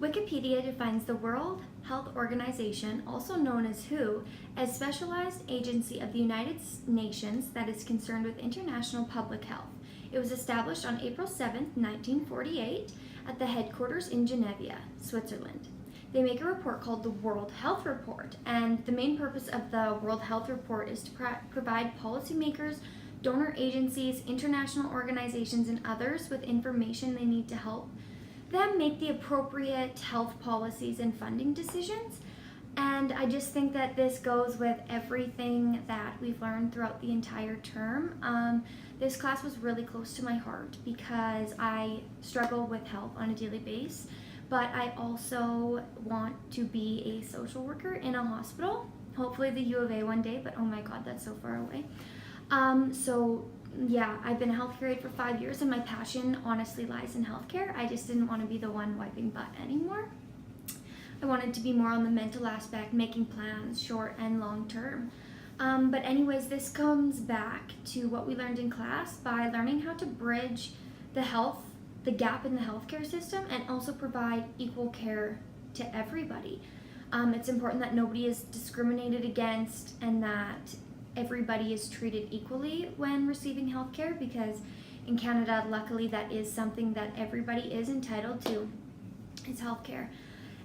Wikipedia defines the World Health Organization, also known as WHO, as specialized agency of the United Nations that is concerned with international public health. It was established on April 7, 1948, at the headquarters in Geneva, Switzerland. They make a report called the World Health Report, and the main purpose of the World Health Report is to provide policymakers, donor agencies, international organizations, and others with information they need to help them make the appropriate health policies and funding decisions. And I just think that this goes with everything that we've learned throughout the entire term. This class was really close to my heart because I struggle with health on a daily basis, but I also want to be a social worker in a hospital, hopefully the U of A one day, but oh my god, that's so far away. Yeah, I've been a healthcare aide for 5 years, and my passion honestly lies in healthcare. I just didn't want to be the one wiping butt anymore. I wanted to be more on the mental aspect, making plans, short and long term. But anyways, this comes back to what we learned in class by learning how to bridge the gap in the healthcare system, and also provide equal care to everybody. It's important that nobody is discriminated against and that everybody is treated equally when receiving healthcare, because in Canada, luckily, that is something that everybody is entitled to, is healthcare.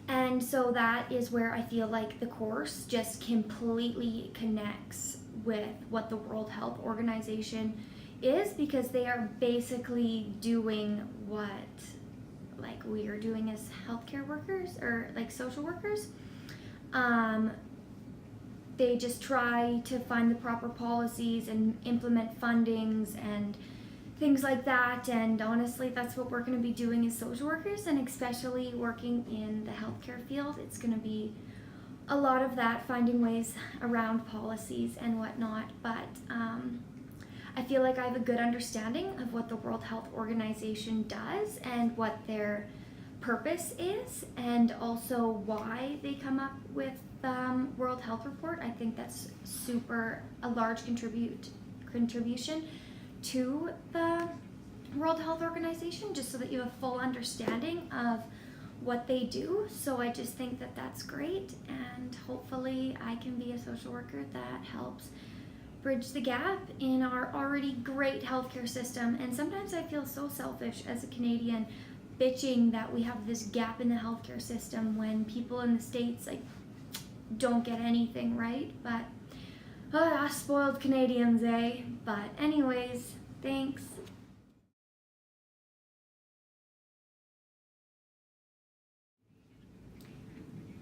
And so that is where I feel like the course just completely connects with what the World Health Organization is, because they are basically doing what like we are doing as healthcare workers or like social workers. They just try to find the proper policies and implement fundings and things like that. And honestly, that's what we're going to be doing as social workers, and especially working in the healthcare field. It's going to be a lot of that, finding ways around policies and whatnot. But I feel like I have a good understanding of what the World Health Organization does and what their purpose is, and also why they come up with the World Health Report. I think that's a large contribution to the World Health Organization, just so that you have a full understanding of what they do. So I just think that that's great, and hopefully I can be a social worker that helps bridge the gap in our already great healthcare system. And sometimes I feel so selfish as a Canadian, bitching that we have this gap in the healthcare system when people in the States don't get anything, right? But us spoiled Canadians, eh? But anyways, thanks.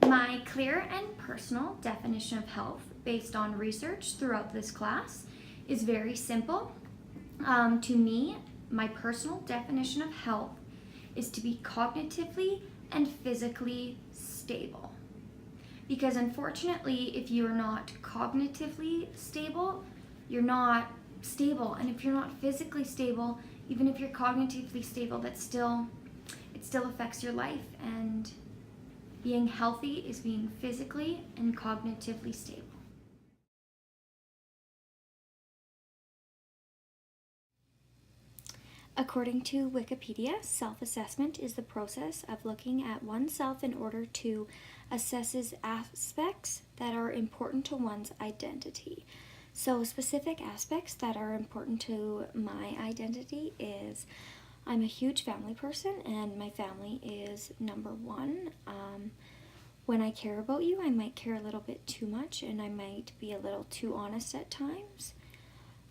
My clear and personal definition of health, based on research throughout this class, is very simple. To me, my personal definition of health is to be cognitively and physically stable. Because unfortunately, if you're not cognitively stable, you're not stable. And if you're not physically stable, even if you're cognitively stable, it still affects your life. And being healthy is being physically and cognitively stable. According to Wikipedia, self-assessment is the process of looking at oneself in order to assess aspects that are important to one's identity. So specific aspects that are important to my identity is I'm a huge family person, and my family is number one. When I care about you, I might care a little bit too much, and I might be a little too honest at times.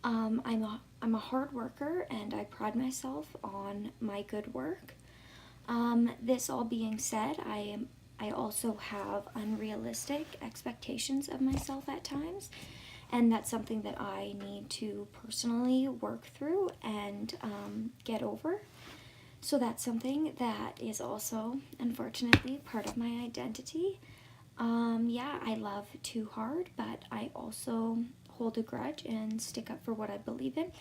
I'm a hard worker, and I pride myself on my good work. This all being said, I also have unrealistic expectations of myself at times, and that's something that I need to personally work through and get over. So that's something that is also, unfortunately, part of my identity. I love too hard, but I also hold a grudge and stick up for what I believe in,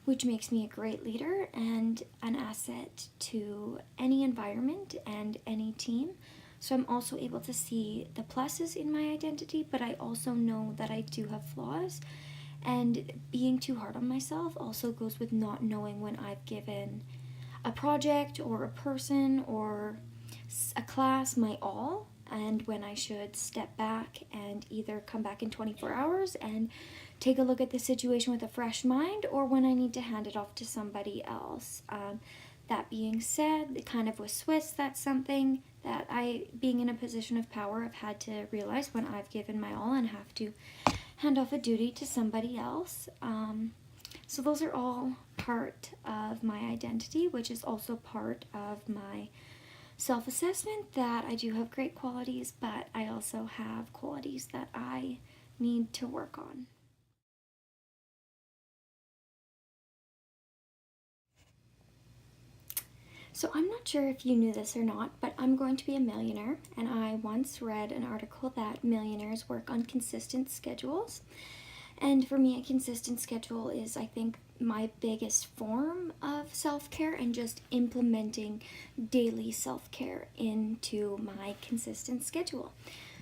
which makes me a great leader and an asset to any environment and any team. So I'm also able to see the pluses in my identity, but I also know that I do have flaws. And being too hard on myself also goes with not knowing when I've given a project or a person or a class my all, and when I should step back and either come back in 24 hours and take a look at the situation with a fresh mind, or when I need to hand it off to somebody else. That being said, kind of with Swiss, that's something that I, being in a position of power, have had to realize when I've given my all and have to hand off a duty to somebody else. So those are all part of my identity, which is also part of my self-assessment, that I do have great qualities, but I also have qualities that I need to work on. So I'm not sure if you knew this or not, but I'm going to be a millionaire, and I once read an article that millionaires work on consistent schedules. And for me, a consistent schedule is, I think, my biggest form of self-care, and just implementing daily self-care into my consistent schedule.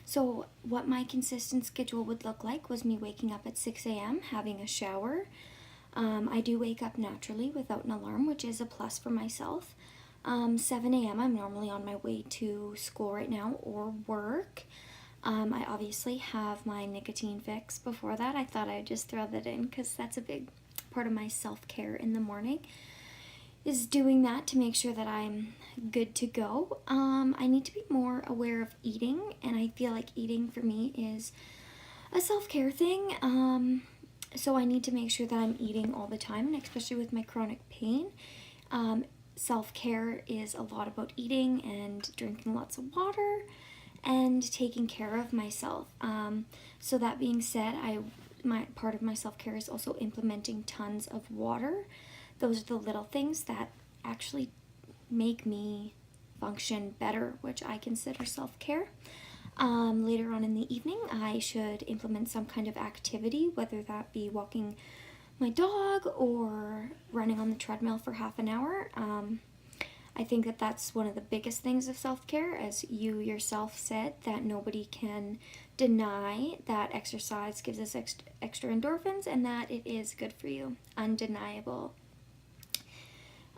So what my consistent schedule would look like was me waking up at 6 a.m., having a shower. I do wake up naturally without an alarm, which is a plus for myself. 7 a.m. I'm normally on my way to school right now, or work. I obviously have my nicotine fix before that. I thought I'd just throw that in because that's a big part of my self-care in the morning, is doing that to make sure that I'm good to go. I need to be more aware of eating, and I feel like eating for me is a self-care thing. So I need to make sure that I'm eating all the time, and especially with my chronic pain. Self-care is a lot about eating and drinking lots of water and taking care of myself. So that being said, my part of my self-care is also implementing tons of water. Those are the little things that actually make me function better, which I consider self-care. Later on in the evening, I should implement some kind of activity, whether that be walking my dog or running on the treadmill for half an hour. I think that that's one of the biggest things of self-care, as you yourself said, that nobody can deny that exercise gives us extra endorphins, and that it is good for you.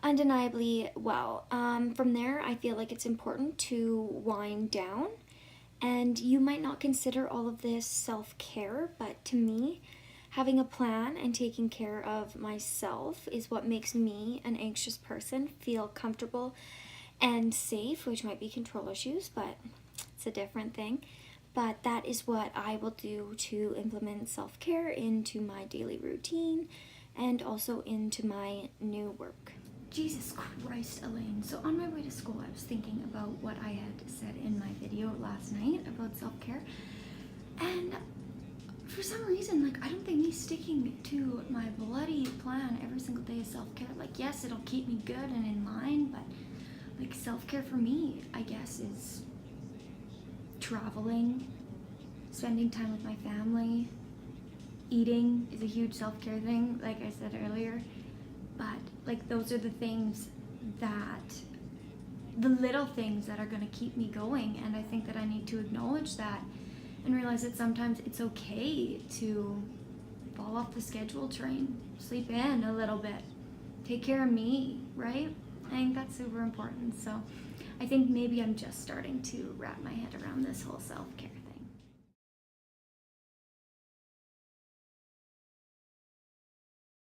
Undeniably well. From there, I feel like it's important to wind down, and you might not consider all of this self-care, but to me, having a plan and taking care of myself is what makes me, an anxious person, feel comfortable and safe, which might be control issues, but it's a different thing. But that is what I will do to implement self-care into my daily routine and also into my new work. Jesus Christ, Elaine. So on my way to school, I was thinking about what I had said in my video last night about self-care, and for some reason, like, I don't think me sticking to my bloody plan every single day of self-care, like, yes, it'll keep me good and in line, but, like, self-care for me, I guess, is traveling, spending time with my family. Eating is a huge self-care thing, like I said earlier, but, like, those are the things that, the little things that are going to keep me going, and I think that I need to acknowledge that and realize that sometimes it's okay to fall off the schedule train, sleep in a little bit, take care of me, right? I think that's super important. So I think maybe I'm just starting to wrap my head around this whole self-care